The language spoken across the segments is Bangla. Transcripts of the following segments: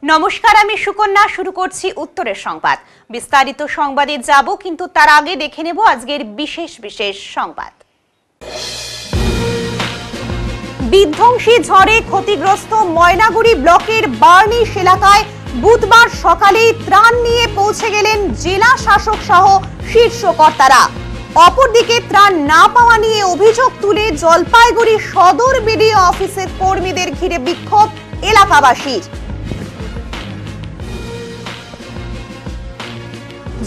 নমস্কার, আমি সুকন্যা। শুরু করছি উত্তরের সংবাদ। বিস্তারিত সংবাদে যাব, কিন্তু তার আগে দেখে নেব আজকের বিশেষ বিশেষ সংবাদ। বিধ্বংসী ঝড়ে ক্ষতিগ্রস্ত ময়নাগুড়ি ব্লকের বার্নিশ এলাকায় বুধবার সকালে ত্রাণ নিয়ে পৌঁছে গেলেন জেলা শাসক সহ শীর্ষ কর্তারা। অপরদিকে ত্রাণ না পাওয়া নিয়ে অভিযোগ তুলে জলপাইগুড়ি সদর বিডিও অফিসের কর্মীদের ঘিরে বিক্ষোভ এলাকাবাসীর।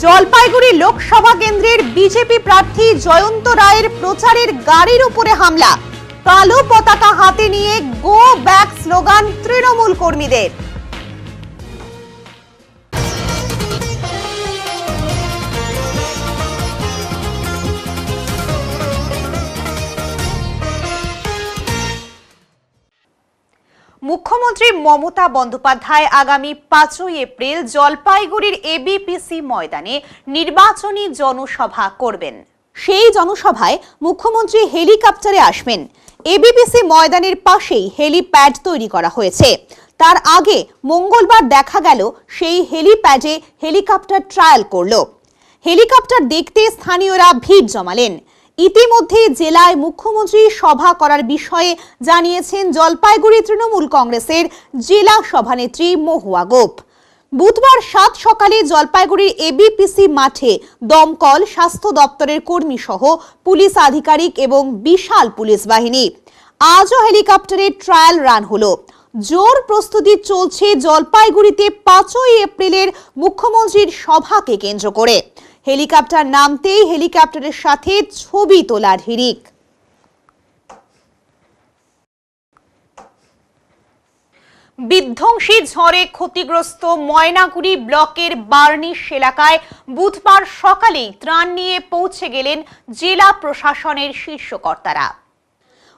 জলপাইগুড়ি লোকসভা কেন্দ্রের বিজেপি প্রার্থী জয়ন্ত রায়ের প্রচারের গাড়ির উপরে হামলা, কালো পতাকা হাতে নিয়ে গো ব্যাক স্লোগান তৃণমূল কর্মীদের। মুখ্যমন্ত্রী মমতা বন্দ্যোপাধ্যায় আগামী 5ই এপ্রিল জলপাইগুড়ির এবিপিসি ময়দানে নির্বাচনী জনসভা করবেন। সেই জনসভায় মুখ্যমন্ত্রী হেলিকপ্টারে আসবেন। এবিপিসি ময়দানের পাশেই হেলিপ্যাড তৈরি করা হয়েছে। তার আগে মঙ্গলবার দেখা গেল সেই হেলিপ্যাডে হেলিকপ্টার ট্রায়াল করল। হেলিকপ্টার দেখতে স্থানীয়রা ভিড় জমালেন। ইতিমধ্যে জেলায় মুখ্যমন্ত্রী সভা করার বিষয়ে জানিয়েছেন জলপাইগুড়ি তৃণমূল কংগ্রেসের জেলা সভানেত্রী মহুয়া গোপ। বুধবার 7 সকালে জলপাইগুড়ির এবিপিসি মাঠে দমকল, স্বাস্থ্য দপ্তরের কর্মী সহ পুলিশ আধিকারিক এবং বিশাল পুলিশ বাহিনী। আজও হেলিকপ্টারের ট্রায়াল রান হলো। জোর প্রস্তুতি চলছে জলপাইগুড়িতে 5ই এপ্রিলের মুখ্যমন্ত্রীর সভাকে কেন্দ্র করে। হেলিকপ্টার নামতেই হেলিকপ্টারের সাথে ছবি তোলার হিড়িক। বিধ্বংসী ঝড়ে ক্ষতিগ্রস্ত ময়নাগুড়ি ব্লকের বার্নিশ এলাকায় বুধবার সকালেই ত্রাণ নিয়ে পৌঁছে গেলেন জেলা প্রশাসনের শীর্ষ কর্তারা।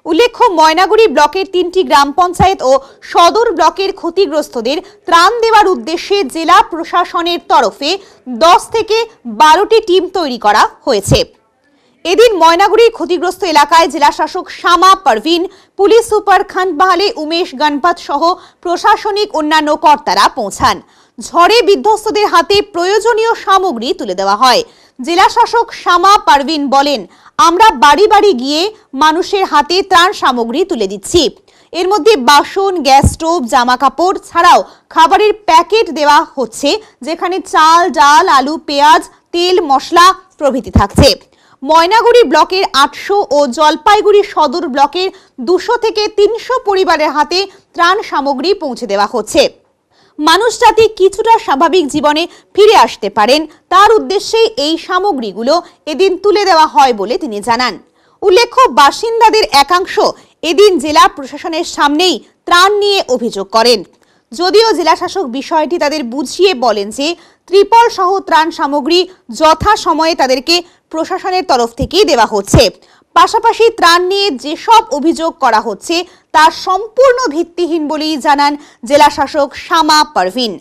উল্লেখ্য, ময়নাগুড়ি ব্লকের 3টি গ্রাম পঞ্চায়েত ও সদর ব্লকের ক্ষতিগ্রস্তদের ত্রাণ দেওয়ার উদ্দেশ্যে জেলা প্রশাসনের তরফে 10 থেকে 12টি টিম তৈরি করা হয়েছে। এদিন ময়নাগুড়ির ক্ষতিগ্রস্ত এলাকায় জেলা শাসক শামা পারভিন, পুলিশ সুপার খানবাহালে উমেশ গণপত সহ প্রশাসনিক অন্যান্য কর্তারা পৌঁছান। ঝড়ে বিধ্বস্তদের হাতে প্রয়োজনীয় সামগ্রী তুলে দেওয়া হয়। জেলা শাসক শামা পারভিন বলেন, আমরা বাড়ি বাড়ি গিয়ে মানুষের হাতে ত্রাণ সামগ্রী তুলে দিচ্ছি। এর মধ্যে বাসন, গ্যাস স্টোভ, জামা কাপড় ছাড়াও খাবারের প্যাকেট দেওয়া হচ্ছে, যেখানে চাল, ডাল, আলু, পেঁয়াজ, তেল, মশলা প্রভৃতি থাকছে। ময়নাগুড়ি ব্লকের 800 ও জলপাইগুড়ি সদর ব্লকের 200 থেকে 300 পরিবারের হাতে ত্রাণ সামগ্রী পৌঁছে দেওয়া হচ্ছে। মানুষ যাতে কিছুটা স্বাভাবিক জীবনে ফিরে আসতে পারেন তার উদ্দেশ্যেই এই সামগ্রীগুলো এদিন তুলে দেওয়া হয় বলে তিনি জানান। উল্লেখ্য, বাসিন্দাদের একাংশ এদিন জেলা প্রশাসনের সামনেই ত্রাণ নিয়ে অভিযোগ করেন। যদিও জেলা শাসক বিষয়টি তাদের বুঝিয়ে বলেন যে ত্রিপল সহ ত্রাণ সামগ্রী যথাসময়ে তাদেরকে প্রশাসনের তরফ থেকেই দেওয়া হচ্ছে। পাশাপাশি ত্রাণ নিয়ে যেসব অভিযোগ করা হচ্ছে তা সম্পূর্ণ ভিত্তিহীন বলেই জানান জেলা শাসক শামা পারভিন।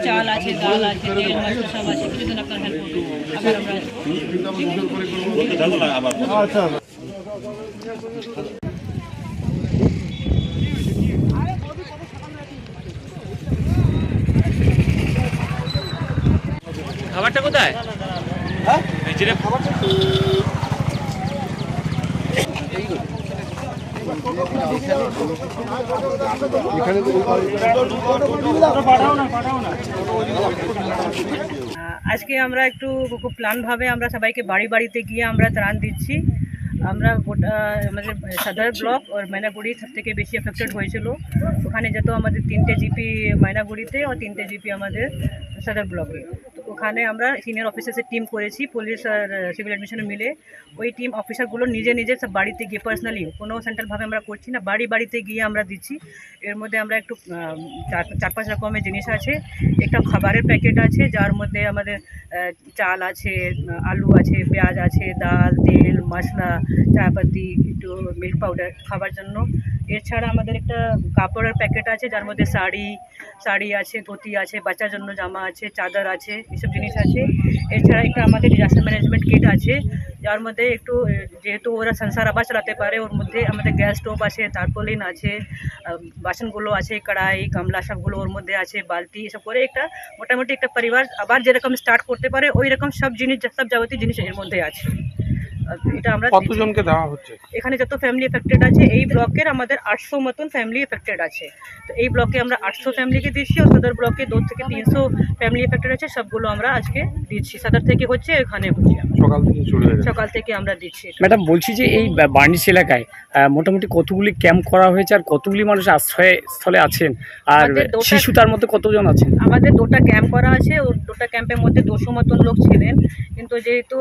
চাল আছে, ডাল আছে, তেল, মশলা সব আছে, কিছু দিন আপনার হেল্প করবো। খাবারটা কোথায়? আজকে আমরা একটু খুব প্ল্যানভাবে আমরা সবাইকে বাড়ি বাড়িতে গিয়ে আমরা ত্রাণ দিচ্ছি। আমরা আমাদের সদর ব্লক আর ময়নাগুড়ি সব থেকে বেশি এফেক্টেড হয়েছিল। ওখানে যেত আমাদের 3টে জিপি ময়নাগুড়িতে আর 3টে জিপি আমাদের সদর ব্লকে। তো ওখানে আমরা সিনিয়র অফিসার্সের টিম করেছি, পুলিশ আর সিভিল অ্যাডমিশনে মিলে। ওই টিম অফিসারগুলো নিজে নিজে সব বাড়িতে গিয়ে পার্সোনালি, কোনো সেন্ট্রালভাবে আমরা করছি না, বাড়িতে গিয়ে আমরা দিচ্ছি। এর মধ্যে আমরা একটু 4-5 রকমের জিনিস আছে। একটা খাবারের প্যাকেট আছে, যার মধ্যে আমাদের চাল আছে, আলু আছে, পেঁয়াজ আছে, ডাল, তেল, মশলা, চাপাতি, একটু মিল্ক পাউডার খাবার জন্য। এছাড়া আমাদের একটা কাপড়ের প্যাকেট আছে, যার মধ্যে শাড়ি আছে, ধুতি আছে, বাচ্চার জন্য জামা আছে, চাদর আছে, এসব জিনিস আছে। এছাড়া একটা আমাদের ডিজাস্টার ম্যানেজমেন্ট কিট আছে, যার মধ্যে একটু, যেহেতু ওরা সংসার আবার চালাতে পারে, ওর মধ্যে আমাদের গ্যাস স্টোভ আছে, তারপলিন আছে, বাসনগুলো আছে, কড়াই, গামলা সবগুলো ওর মধ্যে আছে, বালতি, এসব করে একটা মোটামুটি একটা পরিবার আবার যেরকম স্টার্ট করতে পারে ওই রকম সব জিনিস, সব যাবতীয় জিনিস এর মধ্যে আছে। এটা আমরা কতজনকে দেওয়া হচ্ছে? এখানে যত ফ্যামিলি এফেক্টেড আছে এই ব্লকের আমাদের 800 মতন ফ্যামিলি এফেক্টেড আছে। তো এই ব্লকে আমরা 800 ফ্যামিলিকে দিচ্ছি, আর সদর ব্লকে 2 থেকে 300 ফ্যামিলি এফেক্টেড আছে, সবগুলো আমরা আজকে দিচ্ছি। সদর থেকে হচ্ছে, এখানে হচ্ছে, সকাল থেকে আমরা দিচ্ছি। ম্যাডাম বলছি যে এই বার্নিশ এলাকায় মোটামুটি কতগুলি ক্যাম্প করা হয়েছে, আর কতগুলি মানুষ আশ্রয়স্থলে আছেন, আর শিশু তার মধ্যে কতজন আছেন? আমাদের 2টা ক্যাম্প করা আছে, ওই 2টা ক্যাম্পের মধ্যে 200 মতন লোক ছিলেন। কিন্তু যেহেতু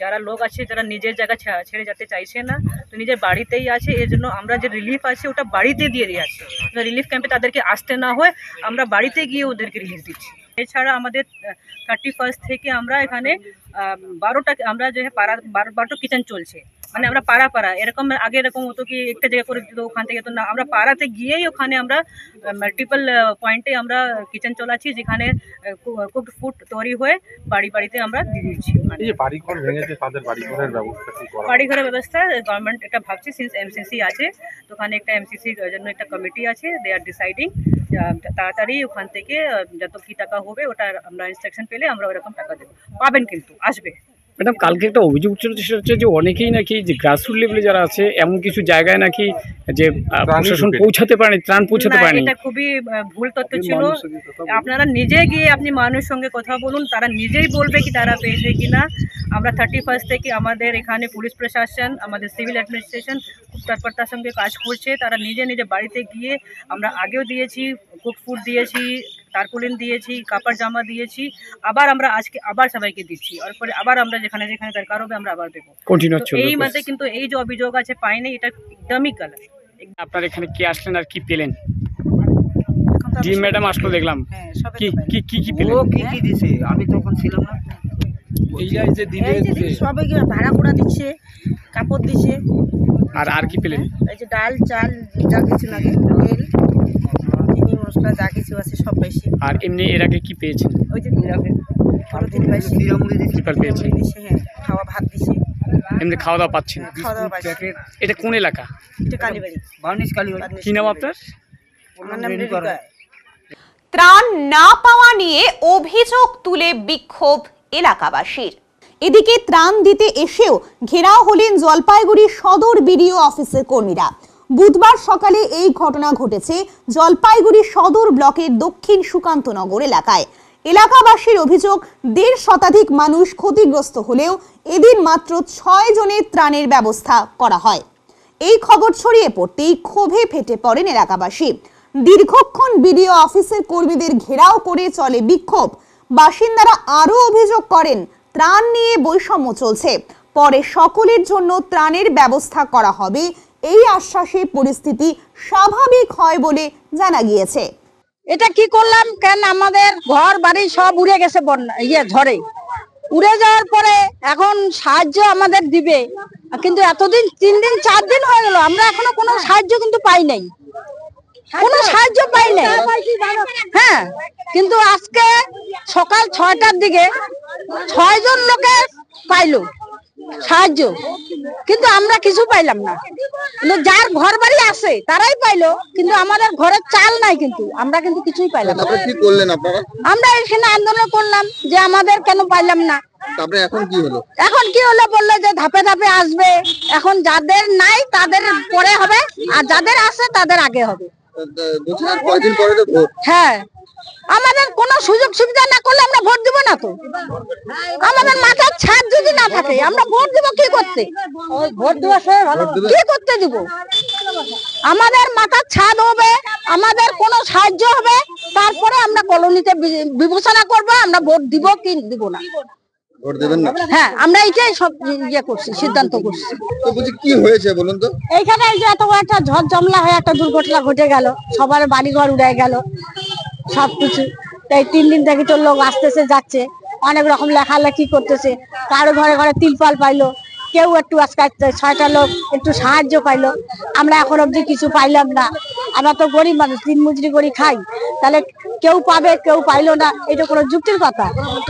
যারা লোক আছে যারা নিজের জায়গা ছেড়ে যেতে চাইছে না, তো নিজের বাড়িতেই আছে, এর জন্য আমরা যে রিলিফ আছে ওটা বাড়িতে দিয়ে দিয়েছি। রিলিফ ক্যাম্পে তাদেরকে আসতে না হয়, আমরা বাড়িতে গিয়ে ওদেরকে রিলিফ দিচ্ছি। এছাড়া আমাদের 31 থেকে আমরা এখানে 12টা, আমরা যে 12টা কিচেন চলছে, মানে আমরা পাড়া এরকম, আগে এরকম হতো কি একটা জায়গা করে দিত ওখান থেকে, তো না, আমরা পাড়াতে গিয়েই ওখানে আমরা মাল্টিপল পয়েন্টে আমরা কিচেন চলাচ্ছি, যেখানে কুকড ফুড তৈরি হয়ে বাড়িতে আমরা দিয়ে দিচ্ছি। বাড়িঘর ভেঙেছে, তাদের বাড়িঘরের ব্যবস্থা কি করা? বাড়িঘরের ব্যবস্থা গভর্নমেন্ট এটা ভাবছে, সিন্স এমসিসি আছে, তো ওখানে একটা এমসিসির জন্য একটা কমিটি আছে, দে আর ডিসাইডিং তাড়াতাড়ি ওখান থেকে যত কি টাকা হবে ওটা আমরা ইনস্ট্রাকশন পেলে আমরা ওরকম টাকা দেবো, পাবেন, কিন্তু আসবে। ম্যাডাম কালকে একটা অভিযোগ উঠেছিল, সেটা হচ্ছে যে অনেকেই নাকি যে গ্রাসরুট লেভেলে যারা আছে এমন কিছু জায়গায় নাকি যে প্রশাসন পৌঁছাতে পারেনি, ত্রাণ পৌঁছাতে পারেনি। এটা খুবই ভুল তথ্য ছিল। আপনারা নিজে গিয়ে আপনি মানুষের সঙ্গে কথা বলুন, তারা নিজেই বলবে কি তারা পেয়েছে কিনা। আমরা 31 থেকে আমাদের এখানে পুলিশ প্রশাসন, আমাদের সিভিল অ্যাডমিনিস্ট্রেশন খুব তৎপরতার সঙ্গে কাজ করছে। তারা নিজে বাড়িতে গিয়ে, আমরা আগেও দিয়েছি, কুক ফুড দিয়েছি, তারপুলিন দিয়েছি, কাপড় জামা দিয়েছি, আবার আমরা আজকে আবার সবাইকে দিচ্ছি, আর পরে আবার আমরা যেখানে দরকার হবে আমরা আবার দেবো। এই মধ্যে কিন্তু এই যে অভিযোগ আছে পাইনি, এটা একদমই গলত। আপনার এখানে কে আসলেন আর কি পেলেন? ডিএম ম্যাডাম আসলো দেখলাম, কি পেলেন? কি দিছে, আমি তখন ছিলাম না। এই যে দিনে সবাইকে ভাড়া করে দিচ্ছে, কাপড় দিছে। আর কি পেলেন? এই যে ডাল, চাল, যা কিছু লাগে, তেল, চিনি, মশলা, যা কিছু আছে সব পাইছি। আর এমনি এর আগে কি পেয়েছেন? ওই যে পলিথিন পাইছি, পেয়েছি, হ্যাঁ, খাওয়া ভাত দিছে। এমনি খাওয়া দাওয়া পাচ্ছেন? খাওয়া দাওয়া পাইছি। এটা কোন এলাকা? এটা কালীবাড়ি, বার্নিশ কালীবাড়ি। কি নাম আপনার? আমার নাম রেণুকা। ত্রাণ না পাওয়া নিয়ে অভিযোগ তুলে বিক্ষোভ এলাকাবাসীর। এদিকে ত্রাণ দিতে এসেও ঘেরাও হলেন জলপাইগুড়ি সদর বিডিও অফিসের কর্মীরা। বুধবার সকালে এই ঘটনা ঘটেছে জলপাইগুড়ি সদর ব্লকের দক্ষিণ সুকান্তনগর এলাকায়। এলাকাবাসীর অভিযোগ, 1.5 শতাধিক মানুষ ক্ষতিগ্রস্ত হলেও এদিন মাত্র 6 জনের ত্রাণের ব্যবস্থা করা হয়। এই খবর ছড়িয়ে পড়তেই ক্ষোভে ফেটে পড়েন এলাকাবাসী। দীর্ঘক্ষণ বিডিও অফিসের কর্মীদের ঘেরাও করে চলে বিক্ষোভ। বাসিন্দারা আরও অভিযোগ করেন, ত্রাণ নিয়ে বৈষম্য চলছে, পরে সকলের জন্য ত্রাণের ব্যবস্থা করা হবে। এই আশ্বাসে পরিস্থিতি স্বাভাবিক হয় বলে জানা গিয়েছে। এটা কি করলাম কেন, আমাদের ঘর বাড়ি সব উড়ে গেছে বন্যা, ঝড়ে উড়ে যাওয়ার পরে এখন সাহায্য আমাদের দিবে, কিন্তু এতদিন 3 দিন 4 দিন হয়ে গেল, আমরা এখনো কোনো সাহায্য কিন্তু পাই নাই, কোনো সাহায্য পাই নাই। হ্যাঁ, কিন্তু আজকে সকাল 6টার দিকে 6 জন লোকে পাইলো সাহায্য, কিন্তু আমরা কিছু পাইলাম না। কিন্তু যার ঘর বাড়ি আছে তারাই পাইলো, কিন্তু আমাদের ঘরে চাল নাই, কিন্তু আমরা কিন্তু কিছুই পাইলাম না। কি করলেন আপনারা? আমরা এখানে আন্দোলন করলাম যে আমাদের কেন পাইলাম না। তারপরে এখন কি হলো? এখন কি হলো বললো যে ধাপে ধাপে আসবে, এখন যাদের নাই তাদের পরে হবে, আর যাদের আছে তাদের আগে হবে। কয়দিন পরে তো ভোট। হ্যাঁ, আমাদের কোনো সুযোগ সুবিধা না করলে আমরা ভোট দিব না তো, আমাদের মাথার ছাদ যদি না থাকে আমরা ভোট দিব কি করতে? ভোট দেওয়ার সময় ভালো কি করতে দিব? আমাদের মাথার ছাদ হবে, আমাদের কোনো সাহায্য হবে, তারপরে আমরা কলোনিতে বিবেচনা করব আমরা ভোট দিব কি দিব না। ভোট দেবেন না? হ্যাঁ, আমরা এইটাই সব ইয়ে করছি, সিদ্ধান্ত করছি। তো বুঝি কি হয়েছে বলুন তো? এইখানে এই যে এত বড় একটা ঝড় জমলা হয়ে একটা দুর্ঘটনা ঘটে গেল, সবার বাড়ি ঘর উড়ে গেল সবকিছু। তাই 3 দিন থেকে তো লোক আসতেছে যাচ্ছে, অনেক রকম লেখালেখি করতেছে, কারো ঘরে ঘরে তিরপাল পাইলো, কেউ একটু আজকে 6টা লোক একটু সাহায্য পাইলো। আমরা এখন অবধি কিছু পাইলাম না, আমরা তো গরিব মানুষ, দিন মজুরি করে খাই, তাহলে কেউ পাবে কেউ পাইলো না, এটা কোনো যুক্তির কথা?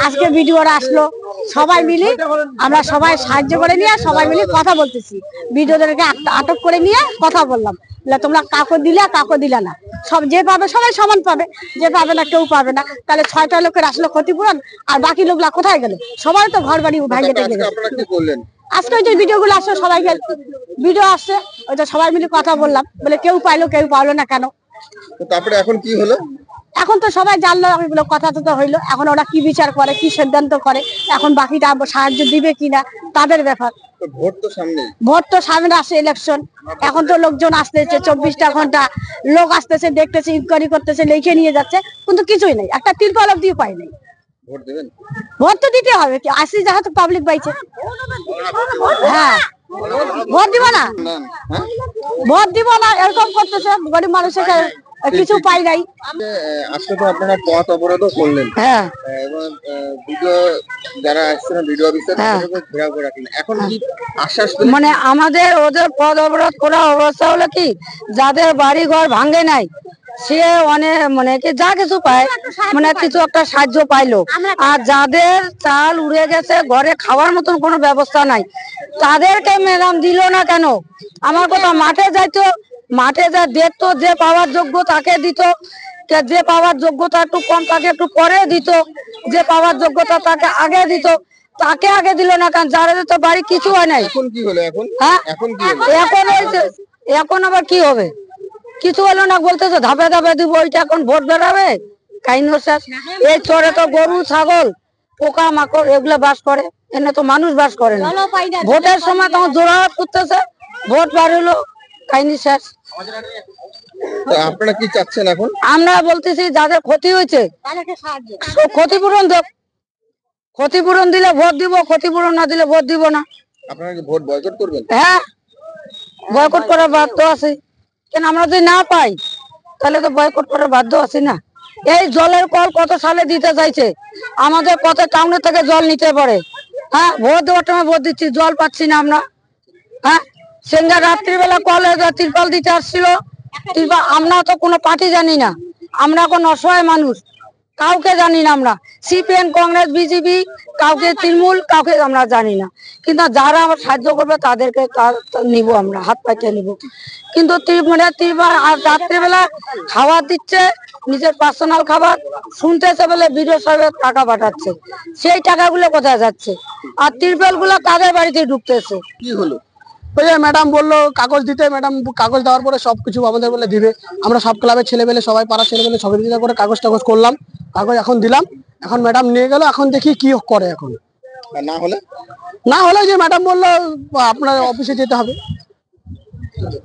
আজকে ভিডিওরা আসলো, সবাই মিলে আমরা সবাই সাহায্য করে নিয়ে সবাই মিলে কথা বলতেছি, ভিডিওদেরকে আটক করে নিয়ে কথা বললাম, তোমরা কাকো দিলা না, সব যে পাবে সবাই সমান পাবে, যে পাবে না কেউ পাবে না। তাহলে 6টা লোকের আসলো ক্ষতিপূরণ, আর বাকি লোকরা কোথায় গেল? সবাই তো ঘর বাড়ি ভাঙে টেকে গেল। আপনারা কি করলেন? আজকে ওই যে ভিডিওগুলো আসছে, সবাইকে ভিডিও আসছে, ওইটা সবাই মিলে কথা বললাম, বলে কেউ পাইলো কেউ পাইলো না কেন? তো তারপরে এখন কি হলো? এখন তো সবাই জানলো, এগুলো কথা তো হইলো, এখন ওরা কি বিচার করে, কি সিদ্ধান্ত করে, এখন বাকিটা সাহায্য দিবে কিনা তাদের ব্যাপার। তো ভোট তো সামনে, ভোট তো সামনে আসছে, ইলেকশন, এখন তো লোকজন আসতেছে, 24টা ঘন্টা লোক আসতেছে, দেখতেছে, ইনকোয়ারি করতেছে, লিখে নিয়ে যাচ্ছে, কিন্তু কিছুই নেই, একটা তিরপাল অব্দি পাই নাই। ভোট দেবেন? ভোট তো দিতে হবে, আসি যেহেতু পাবলিক পাইছে। হ্যাঁ, ভোট দিব না, না, হ্যাঁ? ভোট দিব না এরকম করতেছে, গরিব মানুষের কিছু পাই নাই। আজকে তো আপনারা পথ অবরোধও করলেন, হ্যাঁ, এবং ভিডিও যারা আসছেন ভিডিও অফিসার তাদেরকে ঘেরাও করে রাখলেন, এখন কি আশ্বাস পেলেন? মানে আমাদের ওদের পদ অবরোধ করা অবস্থা হলো কি, যাদের বাড়ি ঘর ভাঙে নাই সে অনেক মানে কি যা কিছু পায়, মানে কিছু একটা সাহায্য পাইলো, আর যাদের চাল উড়ে গেছে, ঘরে খাওয়ার মতন কোনো ব্যবস্থা নাই, তাদেরকে ম্যাডাম দিল না কেন? আমার কথা, মাঠে যাইতো, মাঠে যা দেখতো, যে পাওয়ার যোগ্য তাকে দিত, যে পাওয়ার যোগ্যতা একটু কম তাকে একটু পরে দিত, যে পাওয়ার যোগ্যতা তাকে আগে দিত, তাকে আগে দিল না কেন? যারা তো বাড়ি কিছু হয় নাই। এখন কি হলো? এখন হ্যাঁ, এখন কি হলো? এখন আবার কি হবে? কিছু হলো না, বলতেছে ধাপে ধাপে দিব, ওইটা এখন ভোট বেড়াবে কাহিনী শেষ। এই চরে তো গরু ছাগল পোকা মাকড় এগুলো বাস করে, এনে তো মানুষ বাস করে না। ভোটের সময় তখন জোরাহাট করতেছে, ভোট বার হলো, কাহিনী শেষ। তো আপনারা কি চাচ্ছেন এখন? আমরা বলতেছি যাদের ক্ষতি হয়েছে ক্ষতিপূরণ দেব, ক্ষতিপূরণ দিলে ভোট দিব, ক্ষতিপূরণ না দিলে ভোট দিব না। আপনারা কি ভোট বয়কট করবেন? হ্যাঁ, বয়কট করার বাধ্য আছে, কেন আমরা যদি না পাই তাহলে তো বয়কট করার বাধ্য আছি না। এই জলের কল কত সালে দিতে চাইছে, আমাদের কত টাউনের থেকে জল নিতে পারে। হ্যাঁ, ভোট দেওয়ার সময় ভোট দিচ্ছি, জল পাচ্ছি না আমরা। হ্যাঁ, সেঙ্গা রাত্রিবেলা কলে তিরপাল দিতে আসছিল, তিরপাল আমরা তো কোনো পার্টি জানি না, আমরা কোন অসহায় মানুষ, কাউকে জানি না আমরা, সিপিএম কংগ্রেস বিজেপি কাউকে তৃণমূল কাউকে আমরা জানি না, কিন্তু যারা আমার সাহায্য করবে তাদেরকে নিব, আমরা হাত পাইতে নিব। কিন্তু রাত্রিবেলা খাবার দিচ্ছে, নিজের পার্সোনাল খাবার শুনতেছে বলে ভিডিও সাহেবের টাকা পাঠাচ্ছে, সেই টাকাগুলো কোথায় যাচ্ছে? আর তিরপাল গুলো কাদের বাড়িতে ঢুকতেছে? কি হলো? ওই যে ম্যাডাম বললো কাগজ দিতে, ম্যাডাম কাগজ দেওয়ার পরে সবকিছু আমাদের বলে দিবে, আমরা সব ক্লাবের ছেলেমেলে সবাই পাড়ার ছেলেমেলে সহযোগিতা করে কাগজ টাগজ করলাম, কাগজ এখন দিলাম, এখন ম্যাডাম নিয়ে গেল, এখন দেখি কি করে। এখন আর না হলে? না হলে যে ম্যাডাম বললো আপনার অফিসে যেতে হবে,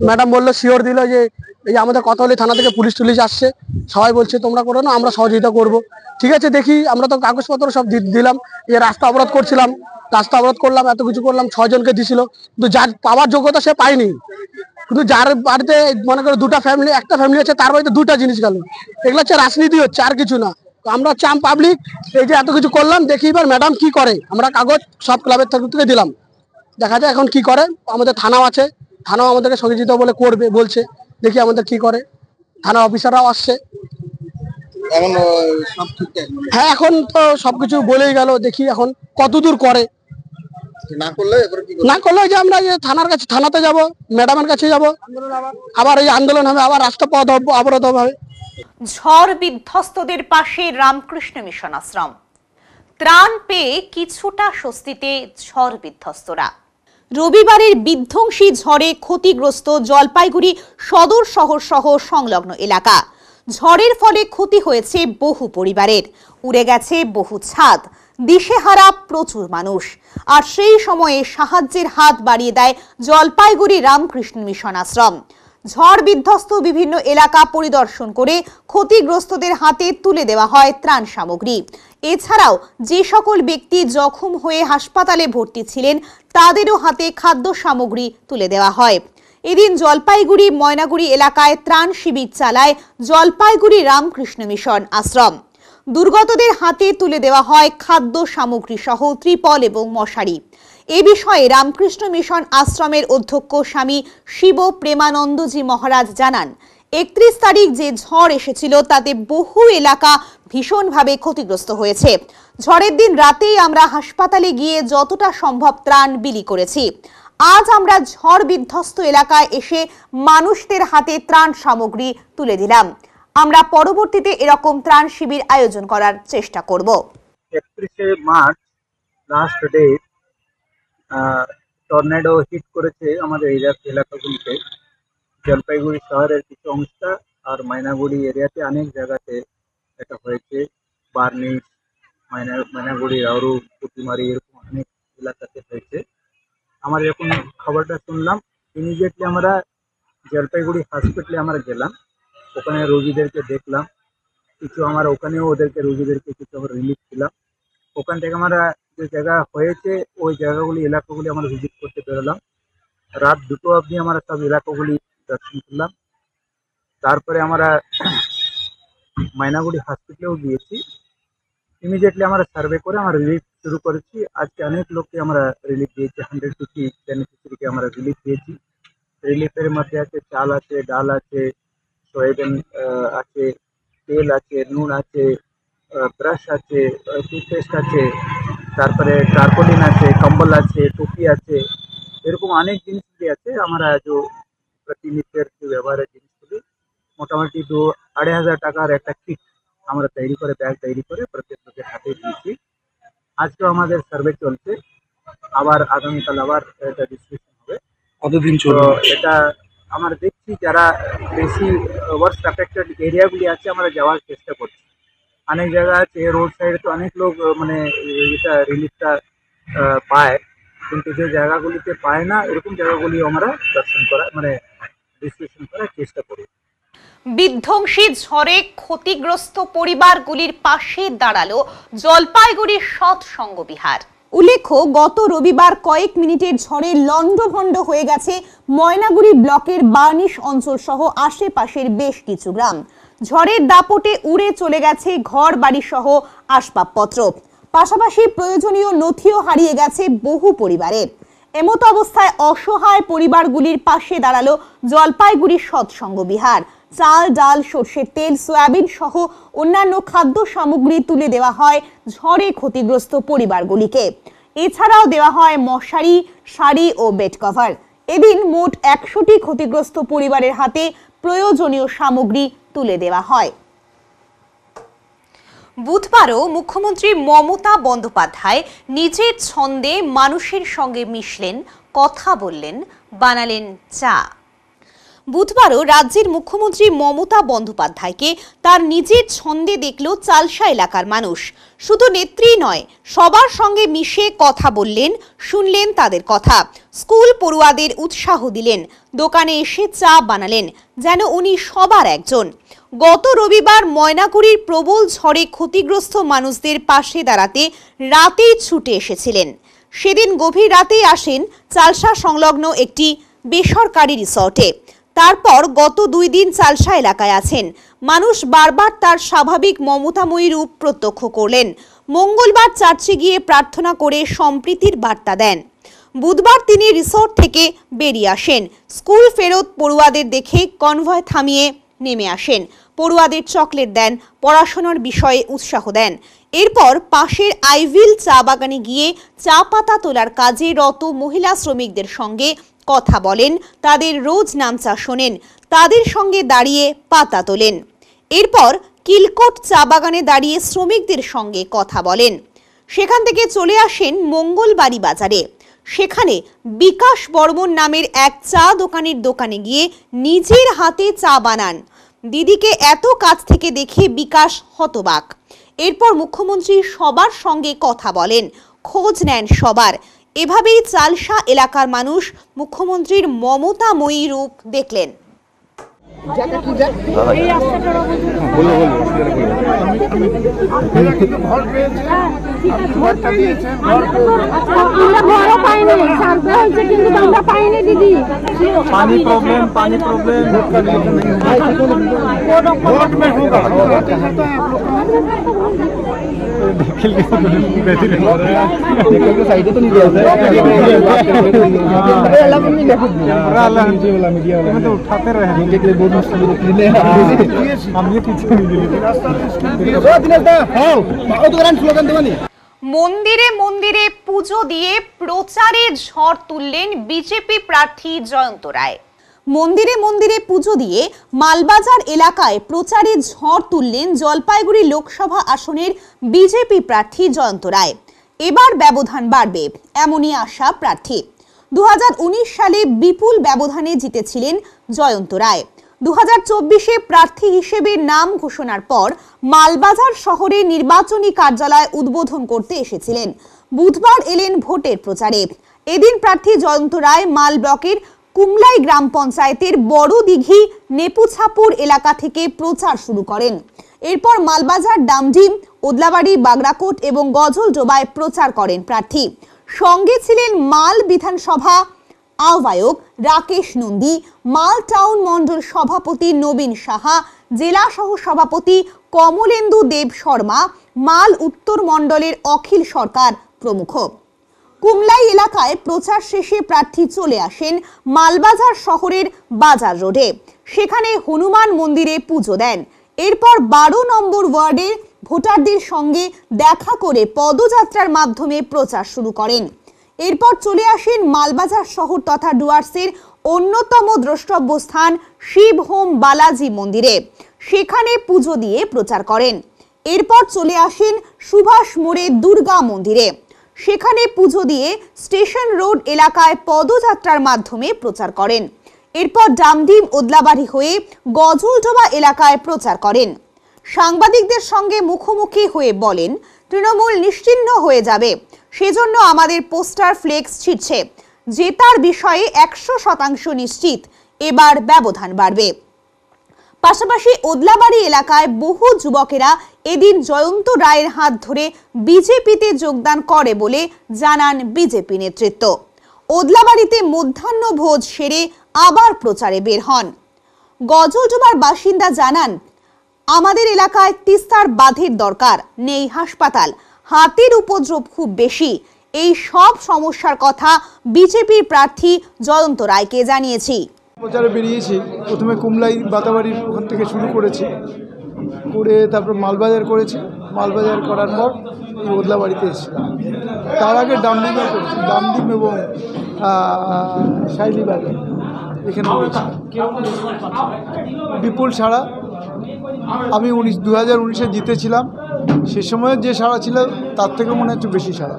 ম্যাডাম বললো শিওর দিল যে এই যে আমাদের কথা হলে থানা থেকে পুলিশ টুলিশ আসছে, সবাই বলছে তোমরা করো না, আমরা সহযোগিতা করব। ঠিক আছে, দেখি, আমরা তো কাগজপত্র সব দিলাম, যে রাস্তা অবরোধ করছিলাম, রাস্তা অবরোধ করলাম, এত কিছু করলাম, 6 জনকে দিছিল, কিন্তু যার পাওয়ার যোগ্যতা সে পায়নি। কিন্তু যার বাড়িতে মনে করো দুটা ফ্যামিলি, একটা ফ্যামিলি আছে, তার বাড়িতে 2টা জিনিস গেল, এগুলো হচ্ছে রাজনীতি হচ্ছে, আর কিছু না। তো আমরা চাম পাবলিক এই যে এত কিছু করলাম, দেখি এবার ম্যাডাম কি করে। আমরা কাগজ সব ক্লাবের থেকে দিলাম, দেখা যায় এখন কি করে। আমাদের থানাও আছে, থানাও আমাদেরকে সহযোগিতা বলে করবে বলছে, দেখি আমাদের কি করে। থানা অফিসাররাও আসছে। এখন সব ঠিকঠাক? হ্যাঁ, এখন তো সবকিছু বলেই গেল, দেখি এখন কতদূর করে। না করলে এবারে কি না করলে যে আমরা থানার কাছে, থানাতে যাব, ম্যাডামের কাছে যাব, আবার এই আন্দোলন হবে, আবার রাস্তা পথ অবরোধ হবে। ঝড় বিধ্বস্তদের পাশে রামকৃষ্ণ মিশন আশ্রম। ত্রাণ পেয়ে কিছুটা স্বস্তিতে ঝড় বিধ্বস্তরা। রবিবারের বিধ্বংসী ঝড়ে ক্ষতিগ্রস্ত জলপাইগুড়ি সদর শহর সহ সংলগ্ন এলাকা। ঝড়ের ফলে ক্ষতি হয়েছে বহু পরিবারের, উড়ে গেছে বহু ছাদ। দিশেহারা প্রচুর মানুষ। আর সেই সময়ে সাহায্যের হাত বাড়িয়ে দেয় জলপাইগুড়ি রামকৃষ্ণ মিশন আশ্রম। ঝড় বিধ্বস্ত বিভিন্ন এলাকা পরিদর্শন করে ক্ষতিগ্রস্তদের হাতে তুলে দেওয়া হয় ত্রাণ সামগ্রী। এছাড়াও যে সকল ব্যক্তি জখম হয়ে হাসপাতালে ভর্তি ছিলেন তাদেরও হাতে খাদ্য সামগ্রী তুলে দেওয়া হয়। এদিন জলপাইগুড়ি ময়নাগুড়ি এলাকায় ত্রাণ শিবির চালায় জলপাইগুড়ি রামকৃষ্ণ মিশন আশ্রম। দুর্গতদের হাতে তুলে দেওয়া হয় খাদ্য সামগ্রী সহ ত্রিপল এবং মশারি। এ বিষয়ে রামকৃষ্ণ মিশন আশ্রমের অধ্যক্ষ স্বামী শিব প্রেমানন্দজি মহারাজ জানান, 31 তারিখ যে ঝড় এসেছিল তাতে বহু এলাকা ভীষণভাবে ক্ষতিগ্রস্ত হয়েছে। ঝড়ের দিন রাতেই আমরা হাসপাতালে গিয়ে যতটা সম্ভব ত্রাণ বিলি করেছি। আজ আমরা ঝড় বিধ্বস্ত এলাকায় এসে মানুষদের হাতে ত্রাণ সামগ্রী তুলে দিলাম। আমরা পরবর্তীতে এরকম ত্রাণ শিবির আয়োজন করার চেষ্টা করব। 31 March last day tornado hit করেছে আমাদের এলাকাগুলিতে। জলপাইগুড়ি শহরের কিছু অংশ আর ময়নাগুড়ি এরিয়াতে অনেক জায়গাতে এটা হয়েছে। বার্নিশ, ময়নাগুড়ি, রাউরু, পুটিমারি এরকম অনেক এলাকাতে হয়েছে। আমরা যখন খবরটা শুনলাম ইমিডিয়েটলি আমরা জলপাইগুড়ি হসপিটালে আমরা গেলাম, ওখানে রোগীদেরকে দেখলাম, কিছু আমরা ওখানেও ওদেরকে রোগীদেরকে কিছু আমরা রিলিফ দিলাম। ওখান থেকে আমরা যে জায়গা হয়েছে ওই জায়গাগুলি এলাকাগুলি আমরা ভিজিট করতে বেরোলাম। রাত 2টো অবধি আমরা সব এলাকাগুলি দর্শন করলাম। তারপরে আমরা ময়নাগুড়ি হসপিটালেও গিয়েছি। ইমিডিয়েটলি আমরা সার্ভে করে আমরা রিলিফ শুরু করেছি। আজকে অনেক লোককে আমরা রিলিফ দিয়েছি, 150 বেনিফিশিয়ারিকে আমরা রিলিফ দিয়েছি। রিলিফের মধ্যে আছে চাল আছে, ডাল আছে, সয়াবিন আছে, তেল আছে, নুন আছে, ব্রাশ আছে, টুথপেস্ট আছে, তারপরে টার্পোলিন আছে, কম্বল আছে, টুপি আছে, এরকম অনেক জিনিসগুলি আছে। আমরা যে প্রতিনিত্যের যে ব্যবহারের জিনিসগুলি মোটামুটি 2-2,500 টাকার একটা কিট আমরা তৈরি করে, ব্যাগ তৈরি করে প্রত্যেক লোকের হাতে দিয়েছি। আজকেও আমাদের সার্ভে চলছে, আবার আগামীকাল আবার এটা ডিস্ট্রিবিউশন হবে। কতদিন তো চলবে? এটা আমরা দেখছি যারা বেশি ওয়ার্স্ট অ্যাফেক্টেড এরিয়াগুলি আছে আমরা যাওয়ার চেষ্টা করছি। অনেক জায়গা আছে রোড সাইডে তো অনেক লোক মানে এটা রিলিফটা পায়, কিন্তু যে জায়গাগুলিতে পায় না এরকম জায়গাগুলি আমরা দর্শন করা মানে ডিস্ট্রিবিউশন করার চেষ্টা করি। বিধ্বংসী ঝড়ে ক্ষতিগ্রস্ত পরিবারগুলির পাশে দাঁড়ালো জলপাইগুড়ির সৎসঙ্গ বিহার। উল্লেখ্য, গত রবিবার কয়েক মিনিটের ঝড়ে লন্ডভন্ড হয়ে গেছে ময়নাগুড়ি ব্লকের বার্নিশ অঞ্চল সহ আশেপাশের বেশ কিছু গ্রাম। ঝড়ের দাপটে উড়ে চলে গেছে ঘর বাড়ি সহ আসবাবপত্র, পাশাপাশি প্রয়োজনীয় নথিও হারিয়ে গেছে বহু পরিবারের। এমতো অবস্থায় অসহায় পরিবারগুলির পাশে দাঁড়ালো জলপাইগুড়ি সৎসঙ্গ বিহার। চাল, ডাল, সর্ষের তেল, সয়াবিন সহ অন্যান্য খাদ্য সামগ্রী তুলে দেওয়া হয় ঝড়ে ক্ষতিগ্রস্ত পরিবারগুলিকে। এছাড়াও দেওয়া হয় মশারি, শাড়ি ও বেড কভার। এদিন মোট 100টি ক্ষতিগ্রস্ত পরিবারের হাতে প্রয়োজনীয় সামগ্রী তুলে দেওয়া হয়। বুধবারও মুখ্যমন্ত্রী মমতা বন্দ্যোপাধ্যায় নিজের ছন্দে মানুষের সঙ্গে মিশলেন, কথা বললেন, বানালেন চা। বুধবারও রাজ্যের মুখ্যমন্ত্রী মমতা বন্দ্যোপাধ্যায়কে তার নিজের ছন্দে দেখল চালসা এলাকার মানুষ। শুধু নেত্রী নয়, সবার সঙ্গে মিশে কথা বললেন, শুনলেন তাদের কথা। স্কুল পড়ুয়াদের উৎসাহ দিলেন, দোকানে এসে চা বানালেন, যেন উনি সবার একজন। গত রবিবার ময়নাগুড়ির প্রবল ঝড়ে ক্ষতিগ্রস্ত মানুষদের পাশে দাঁড়াতে রাতেই ছুটে এসেছিলেন। সেদিন গভীর রাতেই আসেন চালসা সংলগ্ন একটি বেসরকারি রিসর্টে। তারপর গত 2 দিন চালসা এলাকায় আছেন। মানুষ বারবার তার স্বাভাবিক মমতাময়ী রূপ প্রত্যক্ষ করলেন। মঙ্গলবার চার্চে গিয়ে প্রার্থনা করে সম্প্রীতির বার্তা দেন। বুধবার তিনি রিসর্ট থেকে বেরিয়ে আসেন। স্কুল ফেরত পড়ুয়াদের দেখে কনভয় থামিয়ে নেমে আসেন। পড়ুয়াদের চকলেট দেন, পড়াশোনার বিষয়ে উৎসাহ দেন। এরপর পাশের আইভিল চা বাগানে গিয়ে চা পাতা তোলার কাজে রত মহিলা শ্রমিকদের সঙ্গে কথা বলেন, তাদের রোজ নামচা শোনেন, তাদের সঙ্গে দাঁড়িয়ে পাতা তোলেন। এরপর কিলকোট চা বাগানে দাঁড়িয়ে শ্রমিকদের সঙ্গে কথা বলেন। সেখান থেকে চলে আসেন মঙ্গলবাড়ি বাজারে। সেখানে বিকাশ বর্মন নামের এক চা দোকানের দোকানে গিয়ে নিজের হাতে চা বানান। দিদিকে এত কাছ থেকে দেখে বিকাশ হতবাক। এরপর মুখ্যমন্ত্রী সবার সঙ্গে কথা বলেন, খোঁজ নেন সবার। এভাবেই চালসা এলাকার মানুষ মুখ্যমন্ত্রীর মমতাময়ী রূপ দেখলেন। पानी प्रॉब्लम वोट में होगा साइड तो नहीं तो उठाते रहे बहुत मुश्किल हम ये पीछे स्लोगान देवानी। মন্দিরে মন্দিরে পুজো দিয়ে প্রচারে ঝড় তুললেন বিজেপি প্রার্থী জয়ন্ত রায়। মন্দিরে মন্দিরে পুজো দিয়ে মালবাজার এলাকায় প্রচারে ঝড় তুললেন জলপাইগুড়ি লোকসভা আসনের বিজেপি প্রার্থী জয়ন্ত রায়। এবার ব্যবধান বাড়বে এমনই আশা প্রার্থী। 2019 সালে বিপুল ব্যবধানে জিতেছিলেন জয়ন্ত রায়। 2024-এ প্রার্থী হিসেবে নাম ঘোষণার পর মালবাজার শহরে নির্বাচনী কার্যালয় উদ্বোধন করতে এসেছিলেন। বুধবার এলেন ভোটের প্রচারে। এদিন প্রার্থী জয়ন্ত রায় মাল ব্লকের কুমলাই গ্রাম পঞ্চায়েতের বড় দিঘি নেপুছাপুর এলাকা থেকে প্রচার শুরু করেন। এরপর মালবাজার, ডামডিম, ওদলাবাড়ি, বাগরাকোট এবং গজলডোবায় প্রচার করেন প্রার্থী। সঙ্গে ছিলেন মাল বিধানসভা আহ্বায়ক রাকেশ নন্দী, মাল টাউন মন্ডল সভাপতি নবীন সাহা, জেলা সহ সভাপতি কমলেন্দু দেব শর্মা, মাল উত্তর মন্ডলের অখিল সরকার প্রমুখ। কুমলাই এলাকায় প্রচার শেষে প্রার্থী চলে আসেন মালবাজার শহরের বাজার রোডে। সেখানে হনুমান মন্দিরে পুজো দেন। এরপর 12 নম্বর ওয়ার্ডের ভোটারদের সঙ্গে দেখা করে পদযাত্রার মাধ্যমে প্রচার শুরু করেন। এরপর চলে আসেন মালবাজার শহর তথা ডুয়ার্সের অন্যতম দ্রষ্টব্য স্থান শিবহোম বালাজি মন্দিরে। সেখানে পুজো দিয়ে প্রচার করেন। এরপর চলে আসেন সুভাষ মোড়ে দুর্গা মন্দিরে। সেখানে পুজো দিয়ে স্টেশন রোড এলাকায় পদযাত্রার মাধ্যমে প্রচার করেন। এরপর ডামডিম, ওদলাবাড়ি হয়ে গজলডোবা এলাকায় প্রচার করেন। সাংবাদিকদের সঙ্গে মুখোমুখি হয়ে বলেন, তৃণমূল নিশ্চিহ্ন হয়ে যাবে, সেজন্য আমাদের পোস্টার ফ্লেক্স ছিটছে। জেতার বিষয়ে 100% নিশ্চিত, এবার ব্যবধান বাড়বে। পাশাপাশি ওদলাবাড়ি এলাকায় বহু যুবকেরা এদিন জয়ন্ত রায়ের হাত ধরে বিজেপিতে যোগদান করে বলে জানান বিজেপি নেতৃত্ব। ওদলাবাড়িতে মধ্যাহ্ন ভোজ সেরে আবার প্রচারে বের হন। গজলডোবার বাসিন্দা জানান, আমাদের এলাকায় তিস্তার বাঁধের দরকার, নেই হাসপাতাল, হাতির উপদ্রব খুব বেশি। এই সব সমস্যার কথা বিজেপির প্রার্থী জয়ন্ত রায়কে জানিয়েছি। প্রচারে বেরিয়েছি, প্রথমে কুমলাই বাতাবাড়ির ওখান থেকে শুরু করেছি, করে তারপর মালবাজার করেছি। মালবাজার করার পর এই ওদলাবাড়িতে এসেছিলাম। তার আগে ডামডিমে করেছি, ডামডিম এবং শাইলিবাগে এখানে করেছি। বিপুল সাড়া। আমি 2019-এ জিতেছিলাম, সে সময় যে সাড়া ছিল তার থেকে মনে হচ্ছে বেশি সাড়া।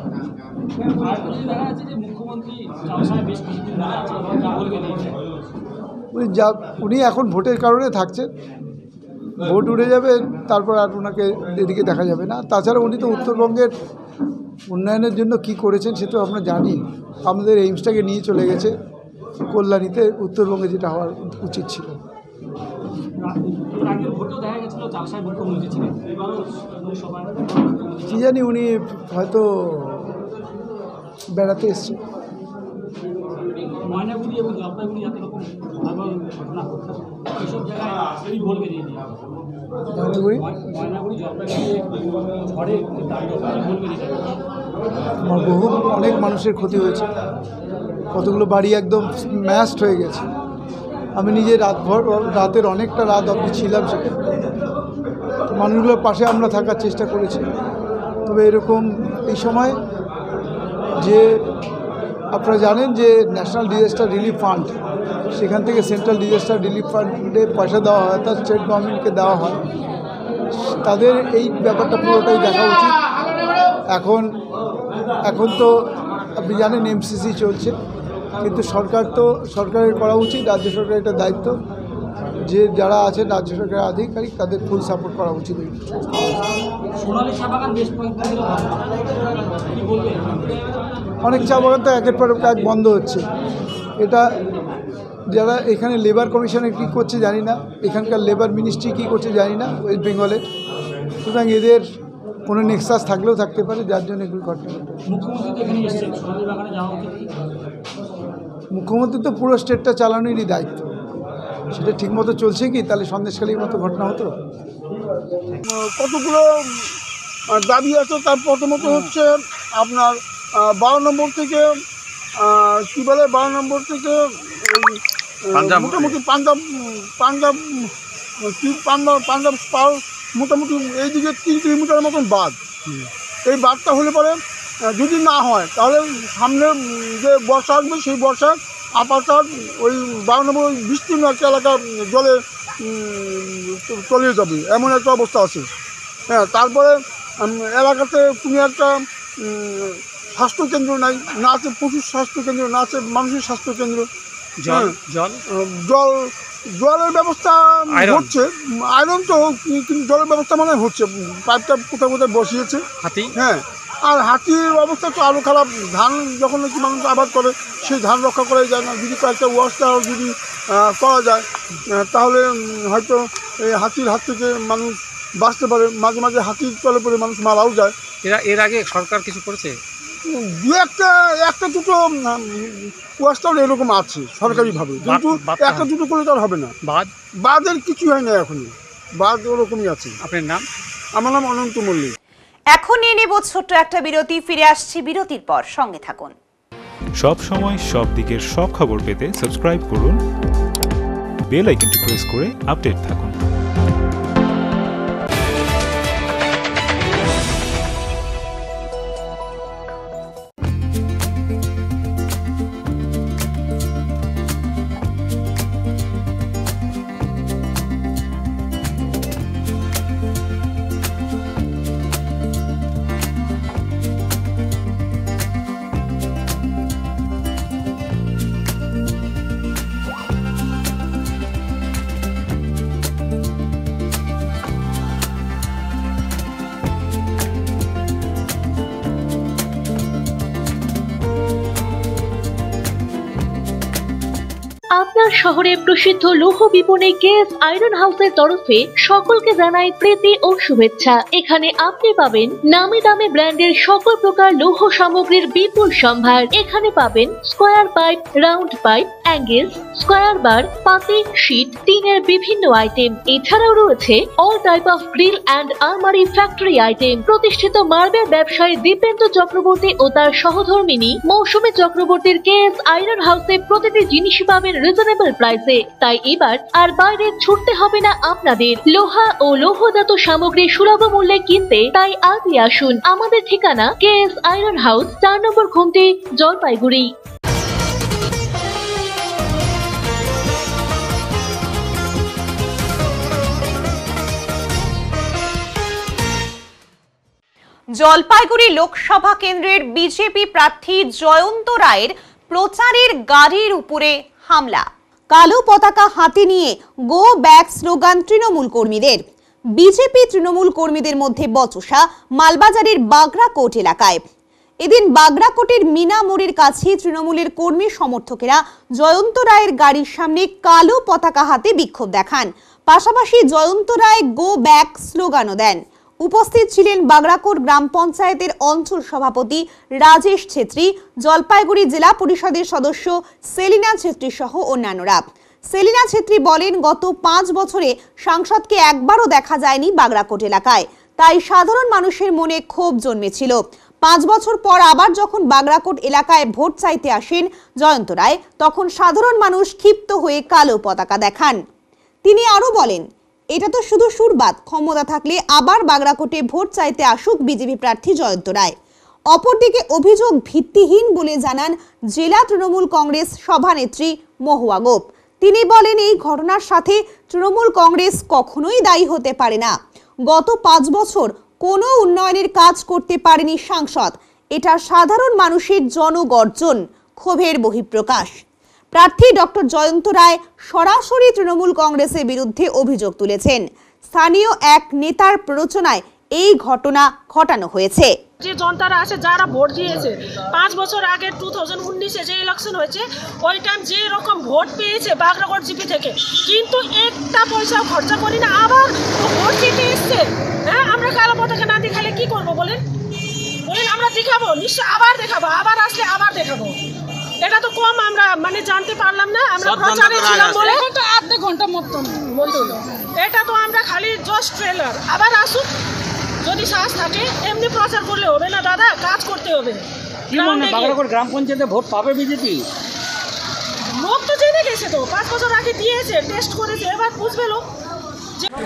উনি এখন ভোটের কারণে থাকছেন, ভোট উড়ে যাবে তারপর আর ওনাকে এদিকে দেখা যাবে না। তাছাড়া উনি তো উত্তরবঙ্গের উন্নয়নের জন্য কি করেছেন সে তো আমরা জানি। আমাদের এইমসটাকে নিয়ে চলে গেছে কল্যাণীতে, উত্তরবঙ্গে যেটা হওয়ার উচিত ছিল। কি জানি উনি হয়তো বেড়াতে এসছে। বহু অনেক মানুষের ক্ষতি হয়েছে, কতগুলো বাড়ি একদম ম্যাশড হয়ে গেছে। আমি নিজে রাতের অনেকটা রাত অবধি ছিলাম সেখানে, মানুষগুলোর পাশে আমরা থাকার চেষ্টা করেছি। তবে এরকম এই সময় যে আপনারা জানেন যে ন্যাশনাল ডিজাস্টার রিলিফ ফান্ড, সেখান থেকে সেন্ট্রাল ডিজাস্টার রিলিফ ফান্ডে পয়সা দেওয়া হয়, অর্থাৎ স্টেট গভর্নমেন্টকে দেওয়া হয়। তাদের এই ব্যাপারটা পুরোটাই দেখা উচিত। এখন তো আপনি জানেন এমসিসি চলছে, কিন্তু সরকারের করা উচিত, রাজ্য সরকারের একটা দায়িত্ব যে যারা আছেন রাজ্য সরকারের আধিকারিক তাদের ফুল সাপোর্ট করা উচিত। অনেক চা বাগান তো একের পর এক বন্ধ হচ্ছে। এটা যারা এখানে লেবার কমিশনে কী করছে জানি না, এখানকার লেবার মিনিস্ট্রি কী করছে জানি না ওয়েস্ট বেঙ্গলের, সুতরাং এদের কোনো নেক্সাস থাকলেও থাকতে পারে যার জন্য এগুলো ঘটনা ঘটে। মুখ্যমন্ত্রী তো পুরো স্টেটটা চালানোরই দায়িত্ব, সেটা ঠিকমতো চলছে কি? তাহলে সন্দেশখালীর মতো ঘটনা হতো। কতগুলো দাবি আছে, তার প্রথমত হচ্ছে আপনার 12 নম্বর থেকে কী বলে 12 নম্বর থেকে মোটামুটি পাঞ্জাব পার মোটামুটি এইদিকে 3 কিলোমিটার মতন বাঁধ। এই বাঁধটা হলে পরে যদি না হয় তাহলে সামনে যে বর্ষা আসবে সেই বর্ষা আপাতত ওই 12 নম্বর বিস্তীর্ণ একটা এলাকা জলে তলিয়ে যাবে, এমন একটা অবস্থা আছে। হ্যাঁ, তারপরে এলাকাতে কোনো একটা স্বাস্থ্যকেন্দ্র নাই, না আছে পশুর স্বাস্থ্যকেন্দ্র, না আছে মানুষের স্বাস্থ্যকেন্দ্র। জলের ব্যবস্থা হচ্ছে, আয়রন তো, কিন্তু জলের ব্যবস্থা মানে হচ্ছে, পাইপটা কোথাও কোথাও বসিয়েছে। হ্যাঁ, আর হাতির অবস্থা তো আরও খারাপ। ধান যখন নাকি মানুষ আবাদ করে সেই ধান রক্ষা করাই যায় না। যদি কয়েকটা ওয়াশটা যদি করা যায় তাহলে হয়তো এই হাতির হাত থেকে মানুষ বাঁচতে পারে। মাঝে মাঝে হাতির তলে পড়ে মানুষ মারাও যায়। এর আগে সরকার কিছু করেছে? দু একটা দুটো ওয়াশটাও এরকম আছে সরকারিভাবে, কিন্তু একটা দুটো করলে তো আর হবে না। বাঁধের কিছু হয় না এখনই, বাঁধ ওরকমই আছে। আপনার নাম? আমার নাম অনন্ত মল্লিক। এখন নিয়ে নেব ছোট্ট একটা বিরতি, ফিরে আসছি বিরতির পর, সঙ্গে থাকুন। সব সময় সব দিকের সব খবর পেতে সাবস্ক্রাইব করুন, বেল আইকনটি প্রেস করে আপডেট থাকুন। আপনার শহরে প্রসিদ্ধ লৌহ বিপণী কেএস আয়রন হাউসের তরফে সকলকে জানাই প্রীতি ও শুভেচ্ছা। এখানে আপনি পাবেন নামি দামি ব্র্যান্ডের সকল প্রকার লৌহ সামগ্রীর বিপুল সম্ভার। এখানে পাবেন square pipe, round pipe, angles, square bar, পাতি, শীট, টিনের বিভিন্ন আইটেম। এছাড়াও রয়েছে all type of grill and আলমারি ফ্যাক্টরি আইটেম। প্রতিষ্ঠিত মার্বেল ব্যবসায়ী দীপেন্দ্র চক্রবর্তী ও তার সহধর্মিনী মৌসুমী চক্রবর্তীর কেএস আয়রন হাউসে প্রতিটি জিনিসই পাবেন রিজনেবল প্রাইসে। তাই এবার আর বাইরে ছুটতে হবে না আপনাদের। লোহা ও লৌহজাত সামগ্রী সুলভ মূল্যে কিনতে তাই আজই আসুন। আমাদের ঠিকানা কেএস আয়রন হাউস, 4 নম্বর ঘুমটি, জলপাইগুড়ি। জলপাইগুড়ি লোকসভা কেন্দ্রের বিজেপি প্রার্থী জয়ন্ত রায়ের প্রচারের গাড়ির উপরে হামলা। কালো পতাকা হাতে নিয়ে গো ব্যাক স্লোগান তৃণমূল কর্মীদের। বিজেপি তৃণমূল কর্মীদের মধ্যে বচসা মালবাজারের বাগড়াকোট এলাকায়। এদিন বাগড়াকোটের মিনা মোড়ের কাছে তৃণমূলের কর্মী সমর্থকেরা জয়ন্ত রায়ের গাড়ির সামনে কালো পতাকা হাতে বিক্ষোভ দেখান। পাশাপাশি জয়ন্ত রায় গো ব্যাক স্লোগানও দেন। উপস্থিত ছিলেন বাগড়াকোট গ্রাম পঞ্চায়েতের অঞ্চল সভাপতি রাজেশ ছেত্রী, জলপাইগুড়ি জেলা পরিষদের সদস্য সেলিনা ছেত্রী সহ অন্যান্যরা। সেলিনা ছেত্রী বলেন, গত 5 বছরে সাংসদকে একবারও দেখা যায়নি বাগড়াকোট এলাকায়, তাই সাধারণ মানুষের মনে ক্ষোভ জন্মেছিল। 5 বছর পর আবার যখন বাগড়াকোট এলাকায় ভোট চাইতে আসেন জয়ন্ত রায়, তখন সাধারণ মানুষ ক্ষিপ্ত হয়ে কালো পতাকা দেখান। তিনি আরো বলেন, এটা তো শুধু সুরবাদ, ক্ষমতা থাকলে আবার বাগড়াকোটে ভোট চাইতে আসুক বিজেপি প্রার্থী জয়ন্ত রায়। অপরদিকে অভিযোগ ভিত্তিহীন বলে জানান জেলা তৃণমূল কংগ্রেস সভানেত্রী মহুয়া গোপ। তিনি বলেন, এই ঘটনার সাথে তৃণমূল কংগ্রেস কখনোই দায়ী হতে পারে না। গত 5 বছর কোনো উন্নয়নের কাজ করতে পারেনি সাংসদ। এটা সাধারণ মানুষের জনগর্জন, ক্ষোভের বহিঃপ্রকাশ। প্রার্থী ডক্টর জয়ন্ত রায় সরাসরি তৃণমূল কংগ্রেসের বিরুদ্ধে অভিযোগ তুলেছেন। স্থানীয় এক নেতার প্ররোচনায় এই ঘটনা ঘটানো হয়েছে। যে জনতারা আছে যারা ভোট দিয়েছে 5 বছর আগে 2019-এ যে ইলেকশন হয়েছে ওই টাইম যে রকম ভোট পেয়েছে বাগরাগড় জিপি থেকে, কিন্তু একটা পয়সাও খরচা করি না, আবার ভোট জিতে এসছে। হ্যাঁ, আমরা কালো পতাকা না দেখালে কি করবো বলেন? আমরা দেখাবো, নিশ্চয় আবার দেখাবো, আবার আসলে আবার দেখাবো। এটা তো কম আমরা জানতে পারলাম না, আমরা প্রচারে ছিলাম বলে আধা ঘন্টা মতন বললো। এটা তো আমরা খালি জাস্ট ট্রেলার। আবার আসুক, যদি সাহস থাকে এমনি প্রচার করলে হবে না দাদা, কাজ করতে হবে। কি মনে হয় বাগরাগড় গ্রাম পঞ্চায়েতে ভোট পাবে বিজেপি? লোক তো জেনে গেছে, তো 5 বছর আগে দিয়েছে, টেস্ট করেছে, এবার বুঝবে লোক।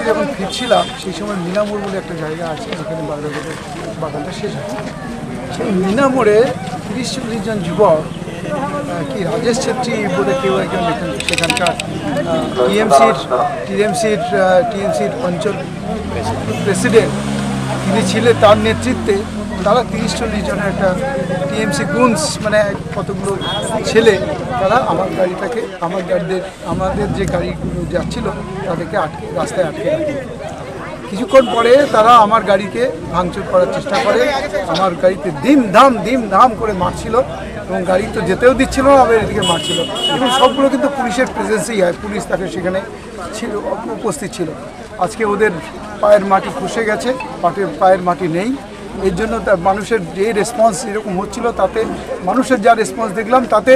যখন ফিরছিলাম সেই সময় মিনামোড় বলে একটা জায়গা আছে, ওখানে বাগরাগড়ের বাগানটা শেষ হয়। সেই মিনামোড়ে 30-40 জন যুবক, কি রাজেশ ছেত্রী বলে কেউ একজন সেখানকার টিএমসির অঞ্চল প্রেসিডেন্ট তিনি ছিলেন, তার নেতৃত্বে তারা 30-40 জনের একটা টিএমসি গুনস কতগুলো ছেলে, তারা আমার গাড়িটাকে আমাদের যে গাড়িগুলো যাচ্ছিল তাদেরকে রাস্তায় আটকে রাখে। কিছুক্ষণ পরে তারা আমার গাড়িকে ভাঙচুর করার চেষ্টা করে, আমার গাড়িতে দিম ধাম করে মারছিল এবং গাড়ি তো যেতেও দিচ্ছিল না, আবার এদিকে মারছিল। এবং সবগুলো কিন্তু পুলিশের প্রেজেন্সেই হয়, পুলিশ তাকে সেখানে উপস্থিত ছিল। আজকে ওদের পায়ের মাটি খসে গেছে, পায়ের মাটি নেই। এর জন্য মানুষের যে রেসপন্স এরকম হচ্ছিল, তাতে মানুষের যা রেসপন্স দেখলাম তাতে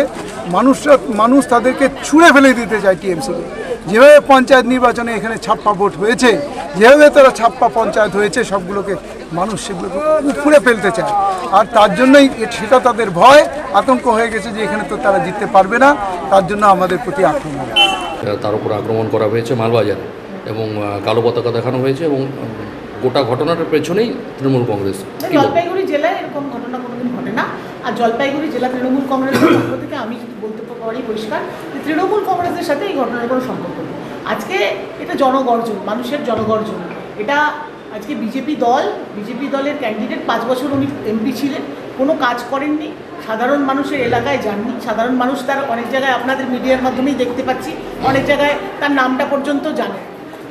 মানুষ তাদেরকে ছুঁড়ে ফেলে দিতে চায় টিএমসিকে। যেভাবে পঞ্চায়েত নির্বাচনে এখানে ছাপ্পা ভোট হয়েছে, যেভাবে তারা ছাপ্পা পঞ্চায়েত হয়েছে, সবগুলোকে মানুষ সেগুলোকে ছুঁড়ে ফেলতে চায়। আর তার জন্যই সেটা তাদের ভয়, আতঙ্ক হয়ে গেছে যে এখানে তো তারা জিততে পারবে না, তার জন্য আমাদের প্রতি আক্রমণ। তার উপর আক্রমণ করা হয়েছে মালবাজার এবং কালো পতাকা দেখানো হয়েছে এবং গোটা ঘটনাটার পেছনেই তৃণমূল কংগ্রেস। জলপাইগুড়ি জেলায় এরকম ঘটনা কোনোদিন ঘটে না। আর জলপাইগুড়ি জেলা তৃণমূল কংগ্রেসের পক্ষ থেকে আমি বলতে পারি পরিষ্কার যে তৃণমূল কংগ্রেসের সাথে এই ঘটনার কোনো সম্পর্ক নেই। আজকে এটা জনগর্জন, মানুষের জনগর্জন। এটা আজকে বিজেপি দলের ক্যান্ডিডেট, 5 বছর উনি এমপি ছিলেন, কোনো কাজ করেননি, সাধারণ মানুষের এলাকায় যাননি। সাধারণ মানুষ তার অনেক জায়গায় আপনাদের মিডিয়ার মাধ্যমেই দেখতে পাচ্ছি, অনেক জায়গায় তার নামটা পর্যন্ত জানে।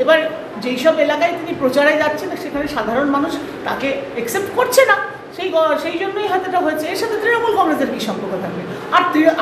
এবার যেই সব এলাকায় তিনি প্রচারে যাচ্ছেন সেখানে সাধারণ মানুষ তাকে অ্যাকসেপ্ট করছে না, সেই জন্যই হয়তো এটা হয়েছে। এর সাথে তৃণমূল কংগ্রেসের কী সম্পর্ক থাকবে?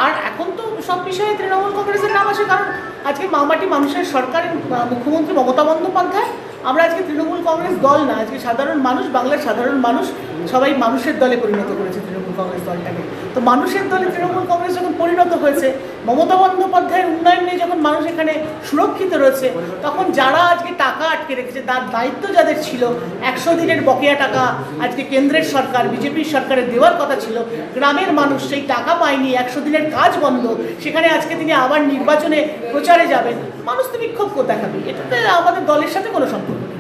আর এখন তো সব বিষয়ে তৃণমূল কংগ্রেসের নাম আসে, কারণ আজকে মামাটি মানুষের সরকারের মুখ্যমন্ত্রী মমতা বন্দ্যোপাধ্যায়। আমরা আজকে তৃণমূল কংগ্রেস দল না, আজকে সাধারণ মানুষ, বাংলার সাধারণ মানুষ সবাই মানুষের দলে পরিণত করেছে তৃণমূল কংগ্রেস দলটাকে। তো মানুষের দলে তৃণমূল কংগ্রেস যখন পরিণত হয়েছে, মমতা বন্দ্যোপাধ্যায়ের উন্নয়ন নিয়ে যখন মানুষ এখানে সুরক্ষিত রয়েছে, তখন যারা আজকে টাকা আটকে রেখেছে, তার দায়িত্ব যাদের ছিল, 100 দিনের বকেয়া টাকা আজকে কেন্দ্রের সরকার বিজেপির সরকারের দেওয়ার কথা ছিল, গ্রামের মানুষ সেই টাকা পায়নি, 100 দিনের কাজ বন্ধ, সেখানে আজকে তিনি আবার নির্বাচনে প্রচারে যাবেন, মানুষ তো বিক্ষোভ দেখাবে। এটাতে আমাদের দলের সাথে কোনো সম্পর্ক নেই।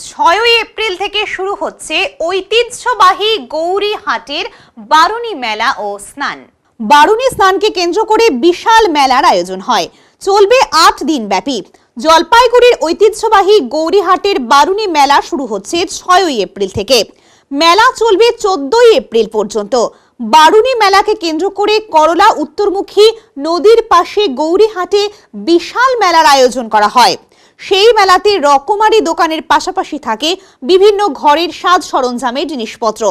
6ই এপ্রিল থেকে শুরু হচ্ছে ঐতিহ্যবাহী গৌরীহাটের বারুণী মেলা ও স্নান। বারুণী স্নানকে কেন্দ্র করে বিশাল মেলার আয়োজন হয়, চলবে 8 দিন ব্যাপী। জলপাইগুড়ির ঐতিহ্যবাহী গৌরীহাটের বারুণী মেলা শুরু হচ্ছে 6ই এপ্রিল থেকে, মেলা চলবে 14ই এপ্রিল পর্যন্ত। বারুণী মেলাকে কেন্দ্র করে করলা উত্তরমুখী নদীর পাশে গৌরীহাটে বিশাল মেলার আয়োজন করা হয়। সেই মেলাতে রকমারি দোকানের পাশাপাশি থাকে বিভিন্ন ঘরের সাজ সরঞ্জামের জিনিসপত্র।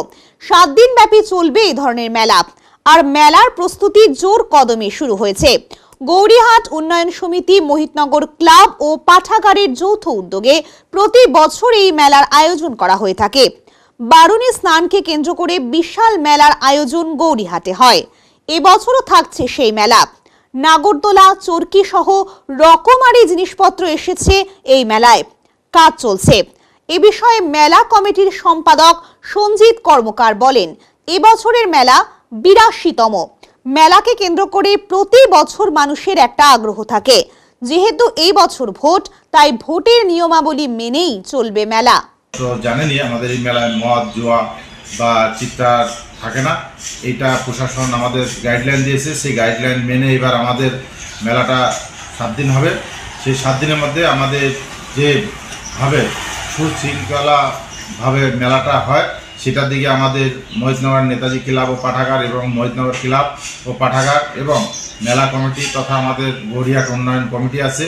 7 দিন ব্যাপী চলবে এই ধরনের মেলা, আর মেলার প্রস্তুতি জোর কদমে শুরু হয়েছে। গৌরীহাট উন্নয়ন সমিতি, মোহিতনগর ক্লাব ও পাঠাগারের যৌথ উদ্যোগে প্রতি বছর এই মেলার আয়োজন করা হয়ে থাকে। বারুণী স্নানকে কেন্দ্র করে বিশাল মেলার আয়োজন গৌরীহাটে হয়। এবছরও থাকছে সেই মেলা। নাগরদোলা, চরকি সহ রকমারি জিনিসপত্র এসেছে এই মেলায়, কাজ চলছে। এ বিষয়ে মেলা কমিটির সম্পাদক সঞ্জিত কর্মকার বলেন, এবছরের মেলা 82তম। মেলাকে কেন্দ্র করে প্রতি বছর মানুষের একটা আগ্রহ থাকে। যেহেতু এই বছর ভোট, তাই ভোটের নিয়মাবলী মেনেই চলবে মেলা। তো জানেনই আমাদের এই মেলায় মদ, জুয়া বা চিৎকার থাকে না। এটা প্রশাসন আমাদের গাইডলাইন দিয়েছে, সেই গাইডলাইন মেনে এবার আমাদের মেলাটা 7 দিন হবে। সেই 7 দিনের মধ্যে আমাদের যেভাবে সুশৃঙ্খলাভাবে মেলাটা হয় সেটার দিকে আমাদের মহিতনগর নেতাজি ক্লাব ও পাঠাগার এবং মহিতনগর ক্লাব ও পাঠাগার এবং মেলা কমিটি তথা আমাদের গড়িয়াহাট উন্নয়ন কমিটি আছে,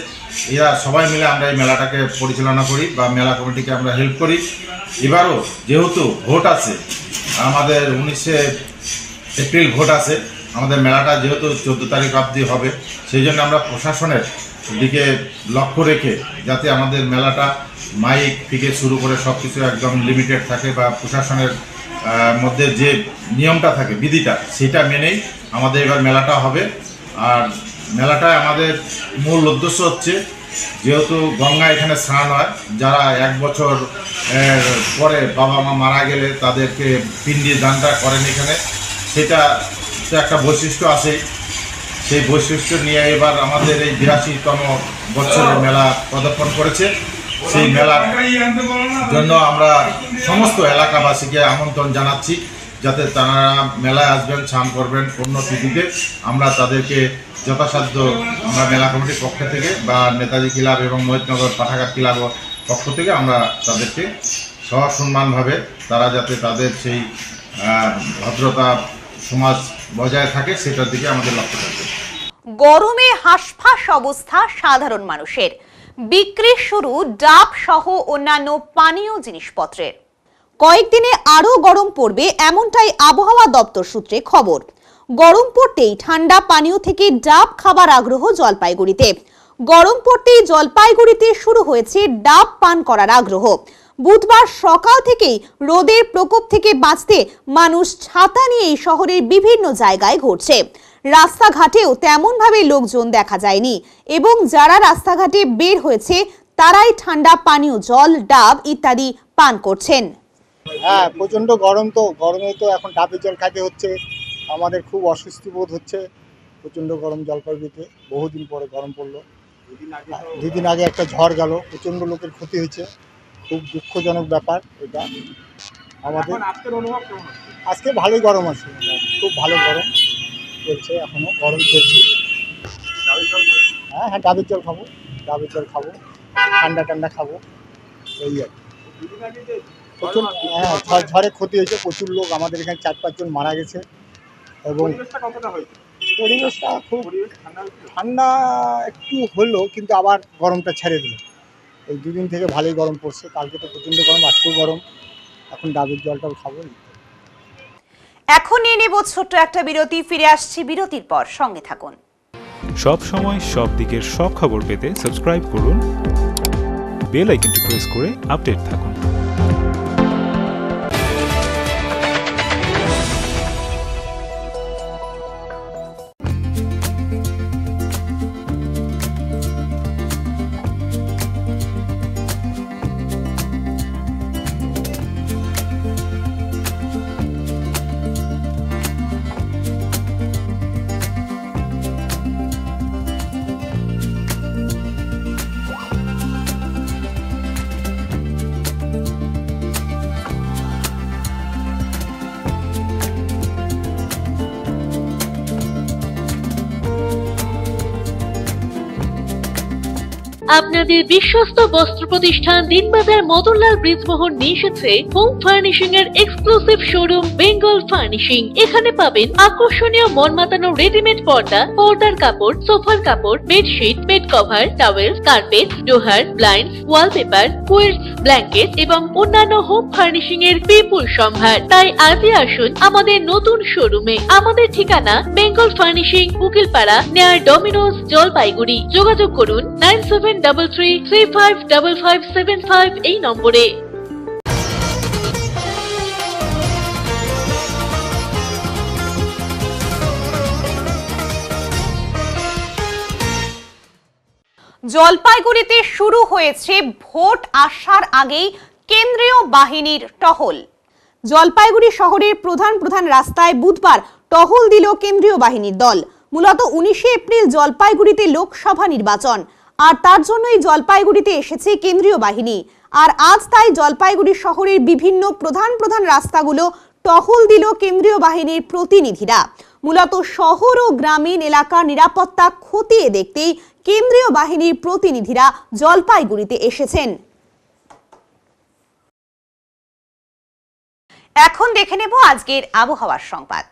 এরা সবাই মিলে আমরা এই মেলাটাকে পরিচালনা করি বা মেলা কমিটিকে আমরা হেল্প করি। এবারও যেহেতু ভোট আছে, আমাদের 19 এপ্রিল ভোট আছে, আমাদের মেলাটা যেহেতু 14 তারিখ অবধি হবে, সেই জন্য আমরা প্রশাসনের দিকে লক্ষ্য রেখে যাতে আমাদের মেলাটা মাইক থেকে শুরু করে সব কিছু একদম লিমিটেড থাকে বা প্রশাসনের মধ্যে যে নিয়মটা থাকে বিধিটা সেটা মেনেই আমাদের এবার মেলাটা হবে। আর মেলাটায় আমাদের মূল উদ্দেশ্য হচ্ছে যেহেতু গঙ্গা এখানে স্নান হয়, যারা 1 বছর পরে বাবা মা মারা গেলে তাদেরকে পিণ্ডি দানটা করেন এখানে, সেটা তো একটা বৈশিষ্ট্য আছে। সেই বৈশিষ্ট্য নিয়ে এবার আমাদের এই 82তম বছরের মেলা পদার্পণ করেছে। সেই মেলার জন্য আমরা সমস্ত এলাকাবাসীকে আমন্ত্রণ জানাচ্ছি যাতে তারা মেলায় আসবেন, স্নান করবেন পুণ্যতিথিতে। আমরা তাদেরকে যথাসাধ্য আমরা মেলা কমিটির পক্ষ থেকে বা নেতাজি ক্লাব এবং মহিতনগর পাঠাগার ক্লাব পক্ষ থেকে আমরা তাদেরকে সসম্মানভাবে তারা যাতে তাদের সেই ভদ্রতা সমাজ বজায় থাকে সেটার দিকে আমাদের লক্ষ্য থাকবে। গরমে হাঁসফাঁস অবস্থা সাধারণ মানুষের, বিক্রি শুরু ডাব সহ অন্যান্য পানীয় জিনিসপত্রের। কয়েকদিনে আরো গরম পড়বে এমনটাই আবহাওয়া দপ্তর সূত্রে খবর। গরম পড়তেই ঠান্ডা পানীয় থেকে ডাব খাবার আগ্রহ জলপাইগুড়িতে। গরম পড়তেই জলপাইগুড়িতে শুরু হয়েছে ডাব পান করার আগ্রহ। বুধবার সকাল থেকেই রোদের প্রকোপ থেকে বাঁচতে মানুষ ছাতা নিয়ে শহরের বিভিন্ন জায়গায় ঘুরছে। রাস্তাঘাটেও তেমনভাবে লোকজন দেখা যায়নি এবং যারা রাস্তাঘাটে বের হয়েছে তারাই ঠান্ডা পানীয় জল, ডাব ইত্যাদি পান করছেন। হ্যাঁ, প্রচণ্ড গরম, তো গরমে তো এখন ডাবের জল খাইতে হচ্ছে। আমাদের খুব অস্বস্তি বোধ হচ্ছে, প্রচণ্ড গরম জলপাইগুড়িতে। বহুদিন পরে গরম পড়লো। 2 দিন আগে একটা ঝড় গেল, প্রচণ্ড লোকের ক্ষতি হয়েছে। খুব দুঃখজনক ব্যাপার এটা আমাদের। আজকে ভালোই গরম আছে, খুব ভালো গরম চলছে, এখনও গরম চলছে। হ্যাঁ, ডাবের জল খাবো, ডাবের জল খাবো, ঠান্ডা খাবো, এই আর প্রচুর। হ্যাঁ, ঝড়ে ক্ষতি হয়েছে, প্রচুর লোক আমাদের এখানে 4-5 জন মারা গেছে। এবং পরিবেশটা খুব ঠান্ডা একটু হলো, কিন্তু আবার গরমটা ছেড়ে দিল। এই 2 দিন থেকে ভালোই গরম পড়ছে, কালকে তো প্রচণ্ড গরম, আজকেও গরম। এখন ডাবের জলটাও খাবো। এখন নিয়ে নেব ছোট্ট একটা বিরতি, ফিরে আসছি বিরতির পর, সঙ্গে থাকুন। সব সময় সব দিকের সব খবর পেতে সাবস্ক্রাইব করুন, বেল আইকনটি প্রেস করে আপডেট থাকুন। আপনাদের বিশ্বস্ত বস্ত্র প্রতিষ্ঠান দিনবাজার মদনলাল ব্রিজমোহন নিয়ে এসেছে হোম ফার্নিশিং এর এক্সক্লুসিভ শোরুম বেঙ্গল ফার্নিশিং। এখানে পাবেন আকর্ষণীয় মন মাতানো রেডিমেড পর্দা, পর্দার কাপড়, সোফার কাপড়, bedsheet, bed cover, towel, carpet, ডোহার, ব্লাইন্ডস, ওয়ালপেপার, কুইলস, ব্ল্যাঙ্কেট এবং অন্যান্য হোম ফার্নিশিং এর বিপুল সম্ভার। তাই আজই আসুন আমাদের নতুন শোরুমে। আমাদের ঠিকানা Bengal furnishing, Ukilpara, near Domino's, Jalpaiguri. যোগাযোগ করুন 9733355575 এই নম্বরে। জলপাইগুড়িতে শুরু হয়েছে ভোট আসার আগেই কেন্দ্রীয় বাহিনীর টহল। জলপাইগুড়ি শহরের প্রধান রাস্তায় বুধবার টহল দিল কেন্দ্রীয় বাহিনীর দল। মূলত 19 এপ্রিল জলপাইগুড়িতে লোকসভা নির্বাচন, আর তার জন্যই জলপাইগুড়িতে এসেছে কেন্দ্রীয় বাহিনী। আর আজ তাই জলপাইগুড়ি শহরের বিভিন্ন প্রধান রাস্তাগুলো টহল দিল কেন্দ্রীয় বাহিনীর প্রতিনিধিরা। মূলত শহর ও গ্রামীণ এলাকার নিরাপত্তা খতিয়ে দেখতেই কেন্দ্রীয় বাহিনীর প্রতিনিধিরা জলপাইগুড়িতে এসেছেন। এখন দেখে নেব আজকের আবহাওয়ার সংবাদ।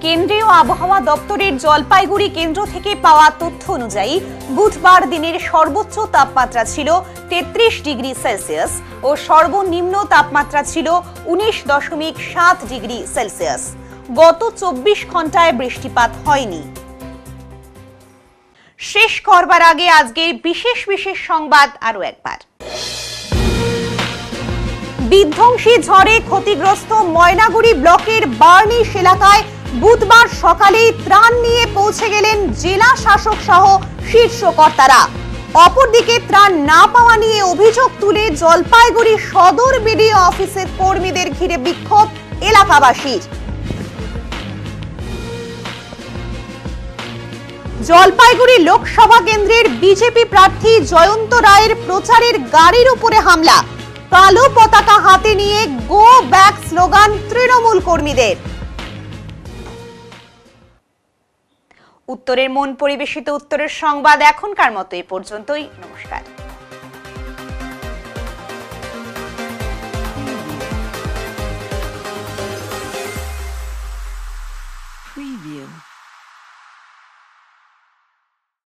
কেন্দ্রীয় আবহাওয়া দপ্তরের জলপাইগুড়ি কেন্দ্র থেকে পাওয়া তথ্য অনুযায়ী বুধবার দিনের সর্বোচ্চ তাপমাত্রা ছিল 33 ডিগ্রি সেলসিয়াস ও সর্বনিম্ন তাপমাত্রা ছিল 19.7 ডিগ্রি সেলসিয়াস। গত 24 ঘন্টায় বৃষ্টিপাত হয়নি। শেষ করবার আগে আজকের বিশেষ সংবাদ আরো একবার। বিধ্বংসী ঝড়ে ক্ষতিগ্রস্ত ময়নাগুড়ি ব্লকের বার্নিশ এলাকায় বুধবার সকালে ত্রাণ নিয়ে পৌঁছে গেলেন জেলা শাসক সহ শীর্ষ কর্তারা। অপরদিকে ত্রাণ না পাওয়া নিয়ে অভিযোগ তুলে জলপাইগুড়ি সদর বিডিও অফিসের কর্মীদের ঘিরে বিক্ষোভ এলাকাবাসীর। জলপাইগুড়ি লোকসভা কেন্দ্রের বিজেপি প্রার্থী জয়ন্ত রায়ের প্রচারের গাড়ির উপরে হামলা, কালো পতাকা হাতে নিয়ে গো ব্যাক স্লোগান তৃণমূল কর্মীদের। উত্তরের মন পরিবেশিত উত্তরের সংবাদ এখনকার মতো এই পর্যন্তই। নমস্কার।